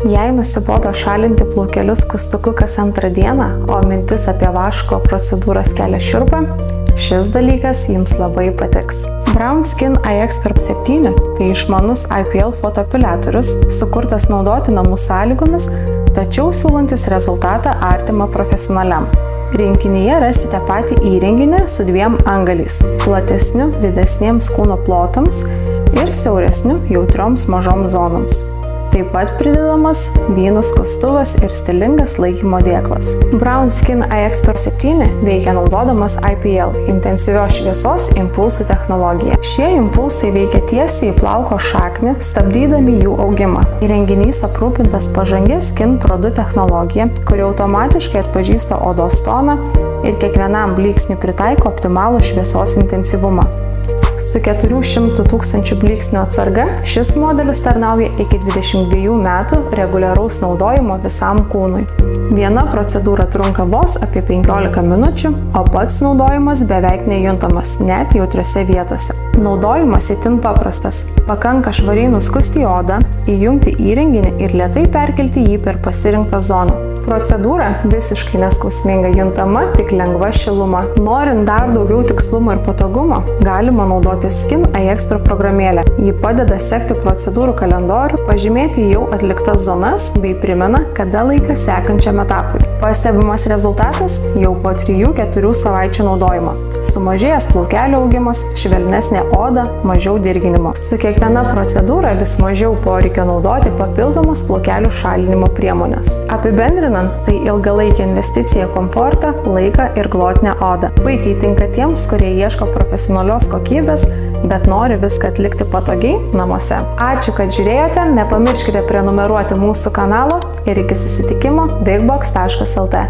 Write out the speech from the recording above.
Jei nusibodo šalinti plaukelius skustuku kas antrą dieną, o mintis apie vaško procedūras kelia šiurpą, šis dalykas jums labai patiks. Brown Skin iExpert 7 tai išmanus IPL fotoapeliatorius, sukurtas naudoti namų sąlygomis, tačiau siūlantis rezultatą artimą profesionaliam. Rinkinyje rasite patį įrenginį su dviem antgaliais – platesniu didesniems kūno plotams ir siauresniu jautrioms mažoms zonoms. Taip pat pridedamas vynų skustuvas ir stilingas laikymo dėklas. Brown Skin iExpert 7 veikia naudodamas IPL – intensyvios šviesos impulsų technologiją. Šie impulsai veikia tiesiai į plauko šaknį, stabdydami jų augimą. Įrenginys aprūpintas pažangia Skin Pro 2 technologija, kuri automatiškai atpažįsta odos toną ir kiekvienam blyksniui pritaiko optimalų šviesos intensyvumą. Su 400 000 blyksnių atsarga šis modelis tarnauja iki 22 metų reguliaraus naudojimo visam kūnui. Viena procedūra trunka vos apie 15 minučių, o pats naudojimas beveik nejuntamas, net jautriose vietose. Naudojimas itin paprastas. Pakanka švariai nuskusti odą, įjungti įrenginį ir lėtai perkelti jį per pasirinktą zoną. Procedūra visiškai neskausminga, juntama tik lengva šiluma. Norint dar daugiau tikslumo ir patogumo, galima naudoti Skin iExpert programėlę. Ji padeda sekti procedūrų kalendorių, pažymėti jau atliktas zonas bei primena, kada laikas sekančiam etapui. Pastebimas rezultatas jau po 3-4 savaičių naudojimo. Sumažėjęs plaukelių augimas, švelnesnė oda, mažiau dirginimo. Su kiekviena procedūra vis mažiau poreikio naudoti papildomas plaukelių šalinimo priemonės. Apibendrinant, tai ilgalaikė investicija į komfortą, laiką ir glotnią odą. Puikiai tinka tiems, kurie ieško profesionalios kokybės, bet nori viską atlikti patogiai namuose. Ačiū, kad žiūrėjote, nepamirškite prenumeruoti mūsų kanalo ir iki susitikimo bigbox.lt.